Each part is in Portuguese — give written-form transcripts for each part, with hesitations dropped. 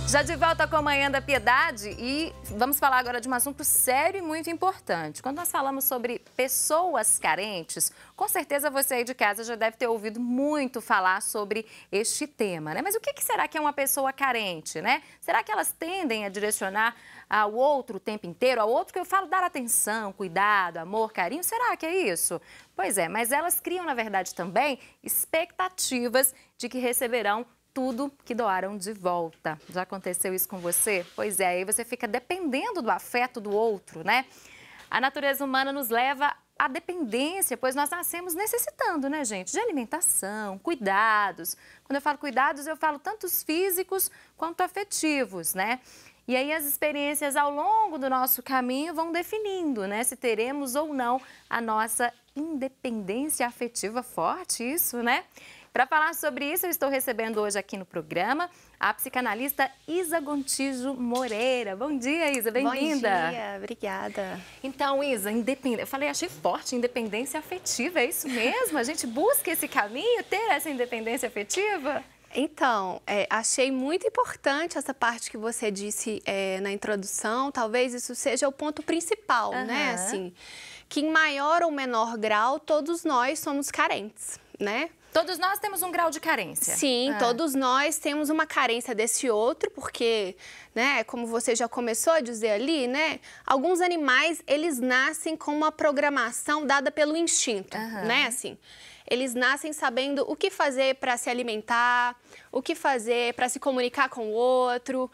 Já de volta com a Manhã da Piedade e vamos falar agora de um assunto sério e muito importante. Quando nós falamos sobre pessoas carentes, com certeza você aí de casa já deve ter ouvido muito falar sobre este tema, né? Mas o que será que é uma pessoa carente, né? Será que elas tendem a direcionar ao outro o tempo inteiro, ao outro que eu falo dar atenção, cuidado, amor, carinho? Será que é isso? Pois é, mas elas criam, na verdade, também expectativas de que receberão tudo que doaram de volta. Já aconteceu isso com você? Pois é, aí você fica dependendo do afeto do outro, né? A natureza humana nos leva à dependência, pois nós nascemos necessitando, né, gente? De alimentação, cuidados. Quando eu falo cuidados, eu falo tanto os físicos quanto afetivos, né? E aí as experiências ao longo do nosso caminho vão definindo, né, se teremos ou não a nossa independência afetiva forte, isso, né? Para falar sobre isso, eu estou recebendo hoje aqui no programa a psicanalista Isa Gontijo Moreira. Bom dia, Isa, bem-vinda. Bom dia, obrigada. Então, Isa, eu falei, achei forte, independência afetiva, é isso mesmo? A gente busca esse caminho, ter essa independência afetiva? Então, achei muito importante essa parte que você disse na introdução. Talvez isso seja o ponto principal, né? Assim, que em maior ou menor grau, todos nós somos carentes, né? Todos nós temos um grau de carência. Sim, todos nós temos uma carência desse outro, porque, né, como você já começou a dizer ali, né, alguns animais, eles nascem com uma programação dada pelo instinto, né, assim. Eles nascem sabendo o que fazer para se alimentar, o que fazer para se comunicar com o outro,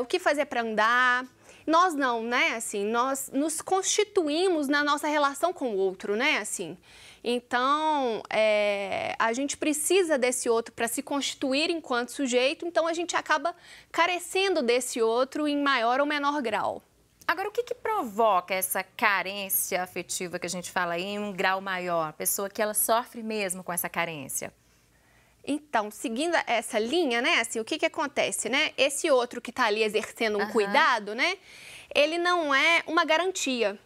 o que fazer para andar. Nós não, né, assim, nós nos constituímos na nossa relação com o outro, né, assim. Então, a gente precisa desse outro para se constituir enquanto sujeito, então a gente acaba carecendo desse outro em maior ou menor grau. Agora, o que provoca essa carência afetiva que a gente fala aí em um grau maior? A pessoa que ela sofre mesmo com essa carência? Então, seguindo essa linha, né, assim, o que acontece, né? Esse outro que está ali exercendo um cuidado, né, ele não é uma garantia.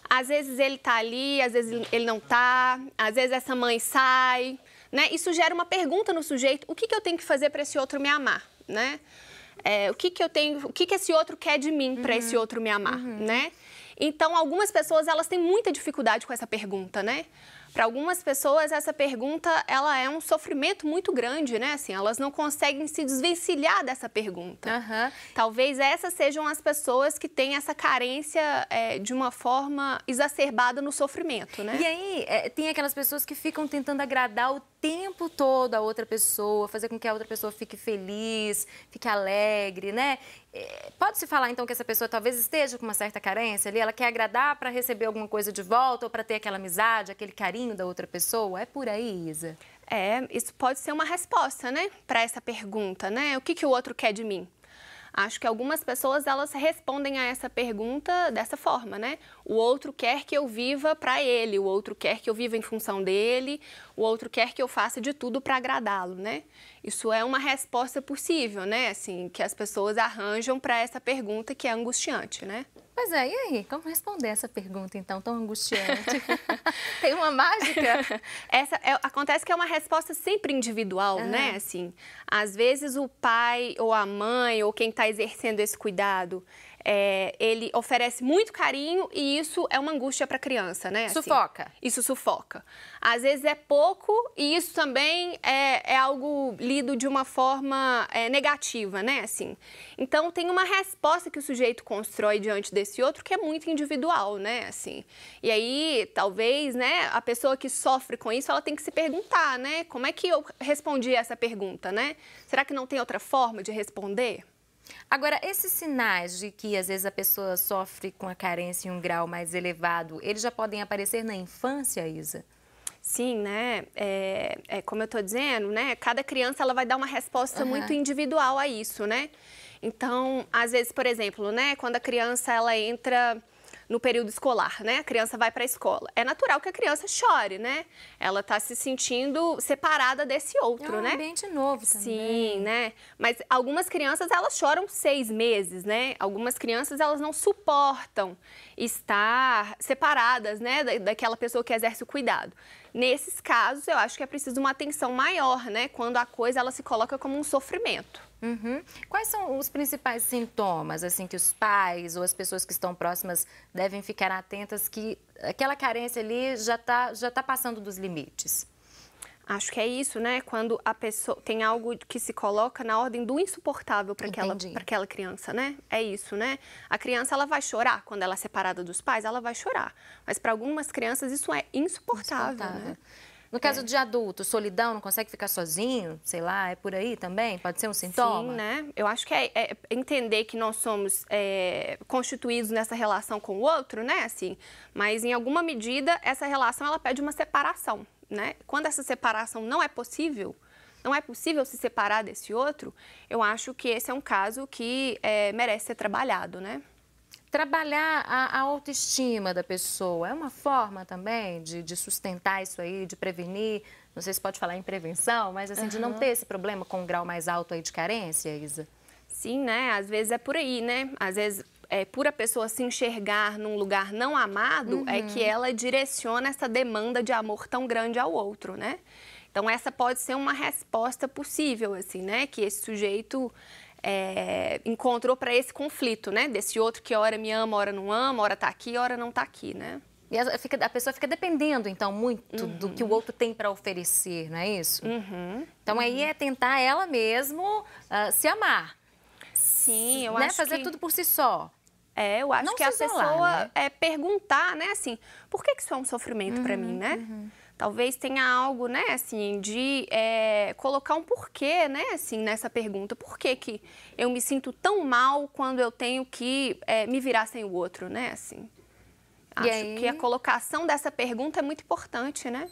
Às vezes ele tá ali, às vezes ele não tá, às vezes essa mãe sai, né? Isso gera uma pergunta no sujeito: o que eu tenho que fazer para esse outro me amar, né? O que esse outro quer de mim para esse outro me amar, né? Então, algumas pessoas, elas têm muita dificuldade com essa pergunta, né? Para algumas pessoas, essa pergunta, ela é um sofrimento muito grande, né? Assim, elas não conseguem se desvencilhar dessa pergunta. Talvez essas sejam as pessoas que têm essa carência de uma forma exacerbada no sofrimento, né? E aí, tem aquelas pessoas que ficam tentando agradar o tempo todo a outra pessoa, fazer com que a outra pessoa fique feliz, fique alegre, né? Pode-se falar, então, que essa pessoa talvez esteja com uma certa carência ali? Ela quer agradar para receber alguma coisa de volta ou para ter aquela amizade, aquele carinho da outra pessoa? É por aí, Isa? Isso pode ser uma resposta, né, para essa pergunta, né? O que o outro quer de mim? Acho que algumas pessoas, elas respondem a essa pergunta dessa forma, né? O outro quer que eu viva para ele, o outro quer que eu viva em função dele, o outro quer que eu faça de tudo para agradá-lo, né? Isso é uma resposta possível, né? Assim, que as pessoas arranjam para essa pergunta que é angustiante, né? Pois é, e aí? Como responder essa pergunta, então, tão angustiante? Tem uma mágica? Acontece que é uma resposta sempre individual, né? Assim, às vezes o pai ou a mãe ou quem está exercendo esse cuidado, ele oferece muito carinho e isso é uma angústia para a criança, né? Assim, Sufoca. Isso sufoca. Às vezes é pouco e isso também é algo lido de uma forma negativa, né? Assim, então tem uma resposta que o sujeito constrói diante desse outro que é muito individual, né? Assim, e aí talvez, né, a pessoa que sofre com isso, ela tem que se perguntar, né? Como é que eu respondi essa pergunta, né? Será que não tem outra forma de responder? Agora, esses sinais de que às vezes a pessoa sofre com a carência em um grau mais elevado, eles já podem aparecer na infância, Isa? Sim, né? Como eu estou dizendo, né? Cada criança, ela vai dar uma resposta muito individual a isso, né? Então, às vezes, por exemplo, né? Quando a criança, ela entra no período escolar, né? A criança vai para a escola. É natural que a criança chore, né? Ela está se sentindo separada desse outro, né? É um ambiente novo também. Sim, né? Mas algumas crianças, elas choram 6 meses, né? Algumas crianças, elas não suportam estar separadas, né? Daquela pessoa que exerce o cuidado. Nesses casos, eu acho que é preciso uma atenção maior, né? Quando a coisa ela se coloca como um sofrimento. Uhum. Quais são os principais sintomas, assim, que os pais ou as pessoas que estão próximas devem ficar atentas que aquela carência ali já tá passando dos limites? Acho que é isso, né? Quando a pessoa tem algo que se coloca na ordem do insuportável para aquela criança, né? É isso, né? A criança ela vai chorar quando ela é separada dos pais, ela vai chorar. Mas para algumas crianças isso é insuportável. Né? No caso de adulto, solidão, não consegue ficar sozinho, sei lá, é por aí também? Pode ser um sintoma? Sim, né? Eu acho que é entender que nós somos constituídos nessa relação com o outro, né? Assim, mas em alguma medida essa relação ela pede uma separação, né? Quando essa separação não é possível se separar desse outro, eu acho que esse é um caso que merece ser trabalhado, né? Trabalhar a autoestima da pessoa é uma forma também de sustentar isso aí, de prevenir? Não sei se pode falar em prevenção, mas assim, de não ter esse problema com um grau mais alto aí de carência, Isa? Sim, né? Às vezes é por aí, né? Às vezes, por a pessoa se enxergar num lugar não amado, é que ela direciona essa demanda de amor tão grande ao outro, né? Então, essa pode ser uma resposta possível, assim, né? Que esse sujeito encontrou para esse conflito, né? Desse outro que ora me ama, ora não ama, ora tá aqui, ora não tá aqui, né? E a pessoa fica dependendo, então, muito do que o outro tem para oferecer, não é isso? Então, aí é tentar ela mesmo se amar. Sim, eu né? acho Fazer que... tudo por si só. Eu acho Não que a se isolar, pessoa né? perguntar, né, assim, por que isso é um sofrimento para mim, né? Talvez tenha algo, né, assim, de colocar um porquê, né, assim, nessa pergunta. Por que que eu me sinto tão mal quando eu tenho que me virar sem o outro, né, assim? Acho que a colocação dessa pergunta é muito importante, né?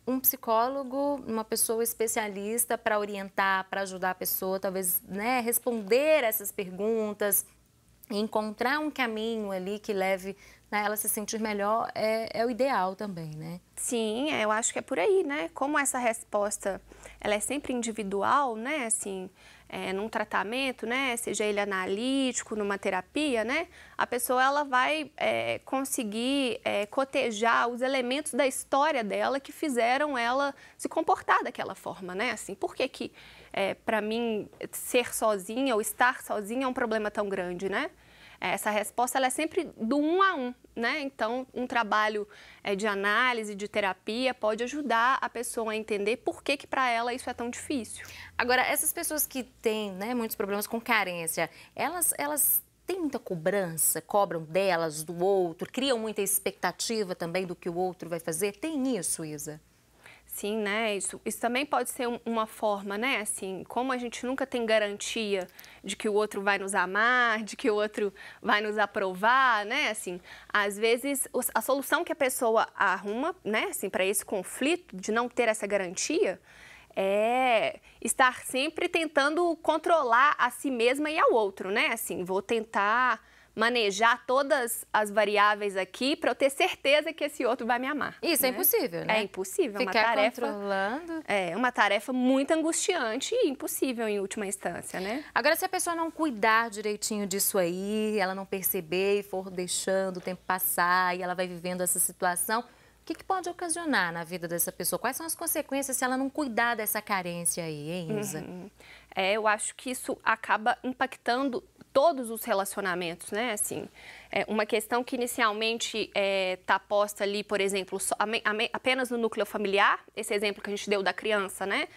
Um psicólogo, uma pessoa especialista para orientar, para ajudar a pessoa, talvez, né, responder essas perguntas, encontrar um caminho ali que leve, né, ela a se sentir melhor, é o ideal também, né? Sim, eu acho que é por aí, né? Como essa resposta, ela é sempre individual, né? Assim, num tratamento, né? Seja ele analítico, numa terapia, né? A pessoa, ela vai conseguir cotejar os elementos da história dela que fizeram ela se comportar daquela forma, né? Assim, por que que, para mim, ser sozinha ou estar sozinha é um problema tão grande, né? Essa resposta ela é sempre do 1 a 1, né? Então, um trabalho de análise, de terapia, pode ajudar a pessoa a entender por que que para ela isso é tão difícil. Agora, essas pessoas que têm, né, muitos problemas com carência, elas têm muita cobrança, cobram delas, do outro, criam muita expectativa também do que o outro vai fazer? Tem isso, Isa? Sim, né? Isso também pode ser uma forma, né? Assim, como a gente nunca tem garantia de que o outro vai nos amar, de que o outro vai nos aprovar, né? Assim, às vezes a solução que a pessoa arruma, né? Assim, para esse conflito de não ter essa garantia é estar sempre tentando controlar a si mesma e ao outro, né? Assim, vou tentar manejar todas as variáveis aqui para eu ter certeza que esse outro vai me amar. Isso né? É impossível, né? É impossível, Ficar uma tarefa controlando. É uma tarefa muito angustiante e impossível em última instância, né? Agora, se a pessoa não cuidar direitinho disso aí, ela não perceber e for deixando o tempo passar e ela vai vivendo essa situação, o que pode ocasionar na vida dessa pessoa? Quais são as consequências se ela não cuidar dessa carência aí, hein, Isa? Eu acho que isso acaba impactando todos os relacionamentos, né? Assim, uma questão que inicialmente está posta ali, por exemplo, apenas no núcleo familiar, esse exemplo que a gente deu da criança, né?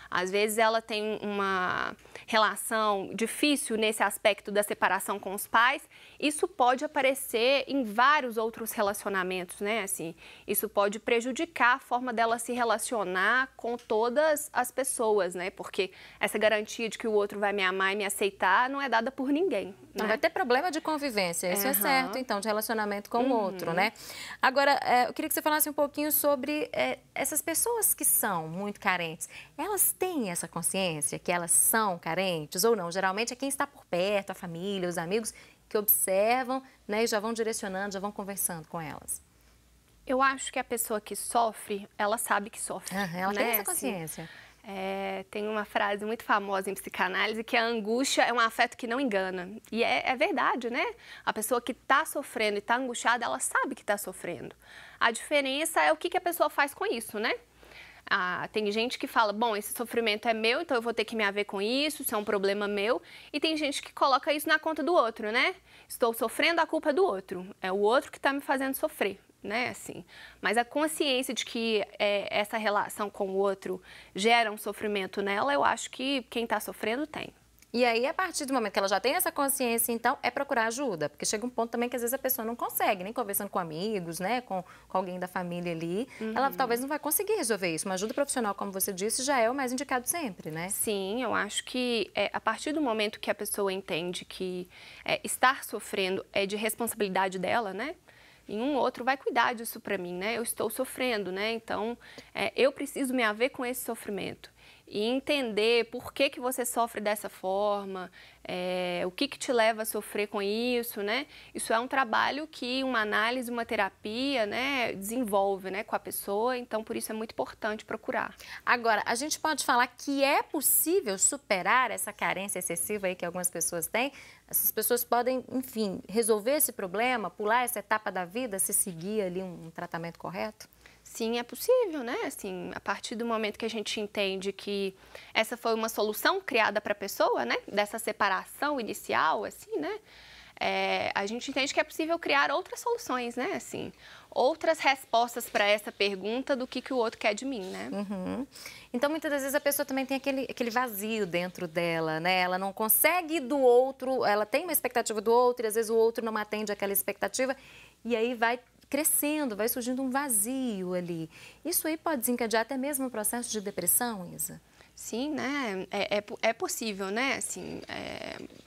Às vezes ela tem uma relação difícil nesse aspecto da separação com os pais. Isso pode aparecer em vários outros relacionamentos, né? Assim, isso pode prejudicar a forma dela se relacionar com todas as pessoas, né? Porque essa garantia de que o outro vai me amar e me aceitar não é dada por ninguém. Não vai ter problema de convivência, isso é certo, então, de relacionamento com o outro, né? Agora, eu queria que você falasse um pouquinho sobre essas pessoas que são muito carentes. Elas têm essa consciência que elas são carentes ou não? Geralmente é quem está por perto, a família, os amigos, que observam, né, e já vão direcionando, já vão conversando com elas. Eu acho que a pessoa que sofre, ela sabe que sofre. Ela né? tem essa consciência. Tem uma frase muito famosa em psicanálise que a angústia é um afeto que não engana. E é verdade, né? A pessoa que está sofrendo e está angustiada, ela sabe que está sofrendo. A diferença é o que a pessoa faz com isso, né? Tem gente que fala, bom, esse sofrimento é meu, então eu vou ter que me haver com isso é um problema meu. E tem gente que coloca isso na conta do outro, né? Estou sofrendo, a culpa é do outro. É o outro que está me fazendo sofrer. Né, assim. Mas a consciência de que essa relação com o outro gera um sofrimento nela, eu acho que quem está sofrendo tem. E aí, a partir do momento que ela já tem essa consciência, então, é procurar ajuda. Porque chega um ponto também que às vezes a pessoa não consegue, nem conversando com amigos, né, com alguém da família ali, ela talvez não vai conseguir resolver isso. Uma ajuda profissional, como você disse, já é o mais indicado sempre, né? Sim, eu acho que a partir do momento que a pessoa entende que estar sofrendo é de responsabilidade dela, né? E um outro vai cuidar disso para mim, né? Eu estou sofrendo, né? Então, eu preciso me haver com esse sofrimento e entender por que você sofre dessa forma, o que te leva a sofrer com isso, né? Isso é um trabalho que uma análise, uma terapia, né, desenvolve, né, com a pessoa, então por isso é muito importante procurar. Agora, a gente pode falar que é possível superar essa carência excessiva aí que algumas pessoas têm? Essas pessoas podem, enfim, resolver esse problema, pular essa etapa da vida, se seguir ali um tratamento correto? Sim, é possível, né? Assim, a partir do momento que a gente entende que essa foi uma solução criada para a pessoa, né? Dessa separação inicial, assim, né? A gente entende que é possível criar outras soluções, né? Assim, outras respostas para essa pergunta do que o outro quer de mim, né? Então, muitas das vezes a pessoa também tem aquele vazio dentro dela, né? Ela não consegue do outro, ela tem uma expectativa do outro e às vezes o outro não atende aquela expectativa e aí vai crescendo, vai surgindo um vazio ali. Isso aí pode desencadear até mesmo um processo de depressão, Isa? Sim, né? É possível, né? Assim,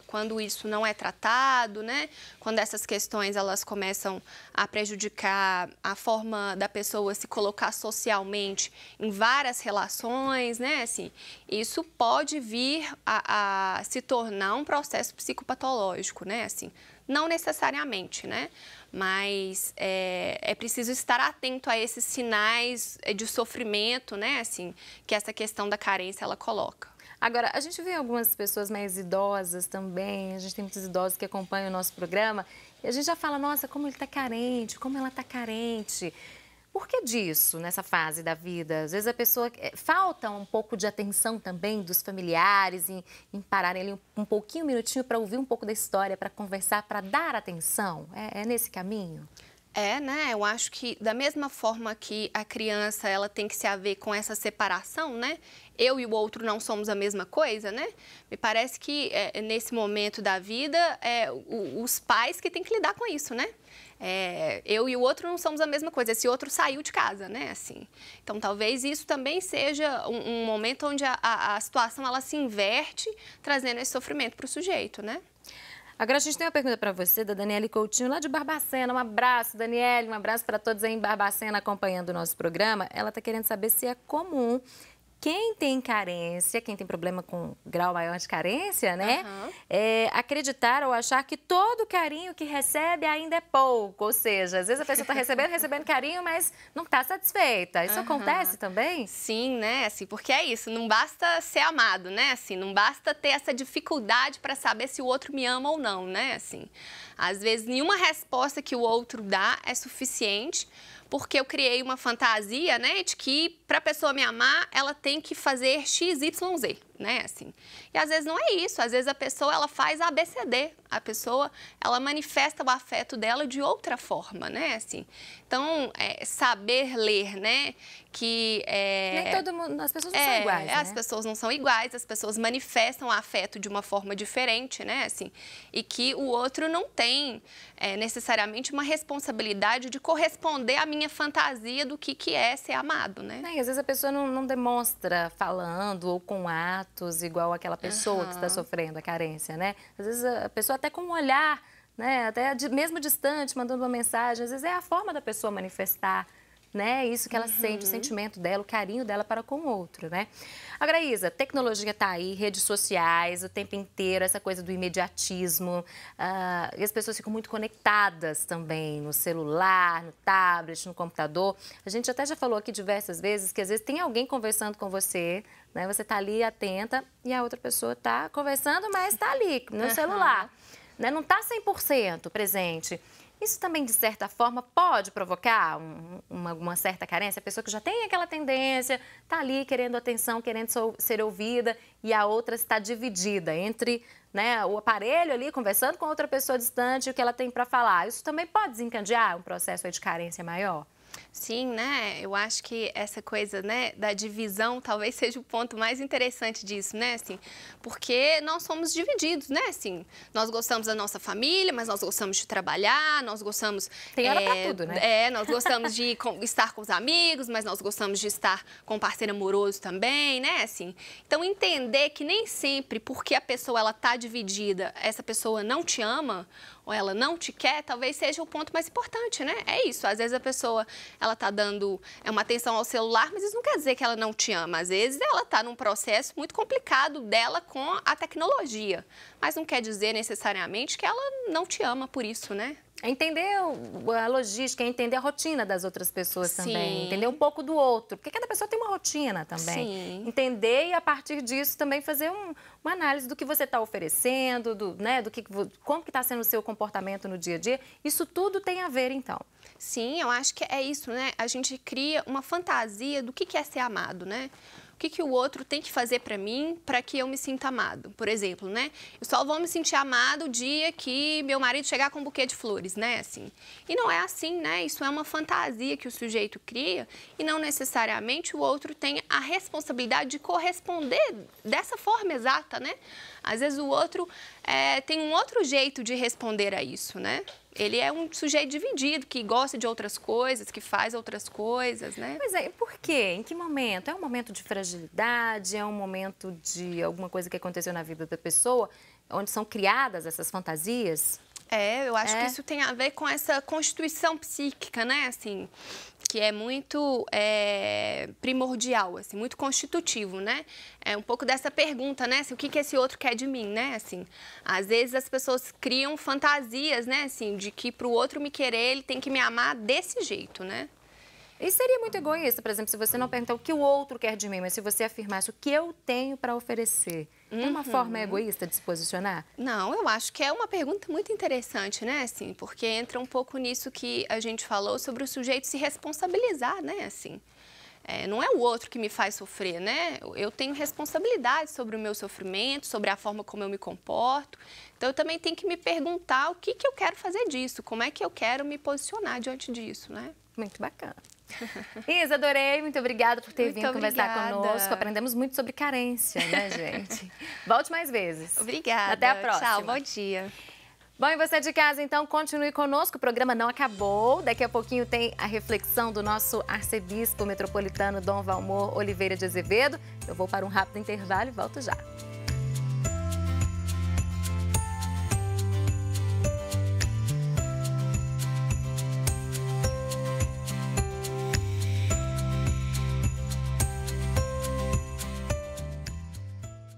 quando isso não é tratado, né? Quando essas questões elas começam a prejudicar a forma da pessoa se colocar socialmente em várias relações, né? Assim, isso pode vir a se tornar um processo psicopatológico, né? Assim, não necessariamente, né? Mas é preciso estar atento a esses sinais de sofrimento, né? Assim, que essa questão da carência ela coloca. Agora, a gente vê algumas pessoas mais idosas também, a gente tem muitos idosos que acompanham o nosso programa, e a gente já fala, nossa, como ele está carente, como ela está carente. Por que disso, nessa fase da vida? Às vezes a pessoa... falta um pouco de atenção também dos familiares, em pararem ali um pouquinho, um minutinho para ouvir um pouco da história, para conversar, para dar atenção. É nesse caminho? Né? Eu acho que da mesma forma que a criança ela tem que se haver com essa separação, né? Eu e o outro não somos a mesma coisa, né? Me parece que nesse momento da vida os pais que têm que lidar com isso, né? Eu e o outro não somos a mesma coisa, esse outro saiu de casa, né? Assim, então, talvez isso também seja um momento onde a situação ela se inverte, trazendo esse sofrimento para o sujeito, né? Agora, a gente tem uma pergunta para você, da Daniele Coutinho, lá de Barbacena. Um abraço, Daniele, um abraço para todos aí em Barbacena acompanhando o nosso programa. Ela está querendo saber se é comum quem tem carência, quem tem problema com grau maior de carência, né? Acreditar ou achar que todo carinho que recebe ainda é pouco. Ou seja, às vezes a pessoa está recebendo carinho, mas não está satisfeita. Isso acontece também? Sim, né? Assim, porque é isso, não basta ser amado, né? Assim, não basta ter essa dificuldade para saber se o outro me ama ou não, né? Assim, às vezes nenhuma resposta que o outro dá é suficiente, porque eu criei uma fantasia, né, de que para a pessoa me amar, ela tem que fazer X, Y, Z, né, assim. E às vezes não é isso, às vezes a pessoa, ela faz ABCD, a pessoa, ela manifesta o afeto dela de outra forma, né, assim. Então, saber ler, né, que... Nem todo mundo, as pessoas não são iguais, né? As pessoas não são iguais, as pessoas manifestam o afeto de uma forma diferente, né, assim, e que o outro não tem necessariamente uma responsabilidade de corresponder à minha fantasia do que é ser amado, né? E às vezes a pessoa não demonstra falando ou com atos igual aquela pessoa que está sofrendo a carência, né? Às vezes a pessoa até com um olhar, né? Até mesmo distante, mandando uma mensagem, às vezes é a forma da pessoa manifestar né? Isso que ela sente, o sentimento dela, o carinho dela para com o outro, né? Agora, Isa, tecnologia tá aí, redes sociais, o tempo inteiro, essa coisa do imediatismo, e as pessoas ficam muito conectadas também no celular, no tablet, no computador. A gente até já falou aqui diversas vezes que às vezes tem alguém conversando com você, né? Você tá ali atenta e a outra pessoa tá conversando, mas tá ali no celular, né? Não tá 100% presente. Isso também, de certa forma, pode provocar uma certa carência? A pessoa que já tem aquela tendência, está ali querendo atenção, querendo ser ouvida, e a outra está dividida entre, né, o aparelho ali, conversando com outra pessoa distante e o que ela tem para falar. Isso também pode desencadear um processo aí de carência maior? Sim, né? Eu acho que essa coisa, né, da divisão talvez seja o ponto mais interessante disso, né? Assim, porque nós somos divididos, né? Assim, nós gostamos da nossa família, mas nós gostamos de trabalhar, nós gostamos... Tem hora pra tudo, né? Nós gostamos de estar com os amigos, mas nós gostamos de estar com o parceiro amoroso também, né? Assim, então, entender que nem sempre, porque a pessoa ela tá dividida, essa pessoa não te ama ou ela não te quer, talvez seja o ponto mais importante, né? É isso, às vezes a pessoa, ela tá dando uma atenção ao celular, mas isso não quer dizer que ela não te ama. Às vezes ela tá num processo muito complicado dela com a tecnologia, mas não quer dizer necessariamente que ela não te ama por isso, né? É entender a logística, é entender a rotina das outras pessoas Sim. também. Entender um pouco do outro, porque cada pessoa tem uma rotina também. Sim. Entender e, a partir disso, também fazer uma análise do que você está oferecendo, né, como que está sendo o seu comportamento no dia a dia. Isso tudo tem a ver, então. Sim, eu acho que é isso, né? A gente cria uma fantasia do que é ser amado, né? O que o outro tem que fazer para mim para que eu me sinta amado. Por exemplo, né? Eu só vou me sentir amado o dia que meu marido chegar com um buquê de flores, né? Assim. E não é assim, né? Isso é uma fantasia que o sujeito cria e não necessariamente o outro tem a responsabilidade de corresponder dessa forma exata, né? Às vezes o outro tem um outro jeito de responder a isso, né? Ele é um sujeito dividido, que gosta de outras coisas, que faz outras coisas, né? Mas aí, por quê? Em que momento? É um momento de fragilidade? É um momento de alguma coisa que aconteceu na vida da pessoa, onde são criadas essas fantasias? Eu acho que isso tem a ver com essa constituição psíquica, né? Assim, que é muito primordial, assim, muito constitutivo, né? É um pouco dessa pergunta, né? Assim, o que esse outro quer de mim, né? Assim, às vezes as pessoas criam fantasias, né? Assim, de que para o outro me querer, ele tem que me amar desse jeito, né? E seria muito egoísta, por exemplo, se você não perguntar o que o outro quer de mim, mas se você afirmasse o que eu tenho para oferecer. Tem uma forma egoísta de se posicionar? Não, eu acho que é uma pergunta muito interessante, né? Assim, porque entra um pouco nisso que a gente falou sobre o sujeito se responsabilizar, né? Assim, não é o outro que me faz sofrer, né? Eu tenho responsabilidade sobre o meu sofrimento, sobre a forma como eu me comporto. Então, eu também tenho que me perguntar o que eu quero fazer disso, como é que eu quero me posicionar diante disso, né? Muito bacana. Isa, adorei. Muito obrigada por ter vindo conversar conosco. Aprendemos muito sobre carência, né, gente? Volte mais vezes. Obrigada. Até a próxima. Tchau, bom dia. Bom, e você de casa, então, continue conosco. O programa não acabou. Daqui a pouquinho tem a reflexão do nosso arcebispo metropolitano, Dom Valmor Oliveira de Azevedo. Eu vou para um rápido intervalo e volto já.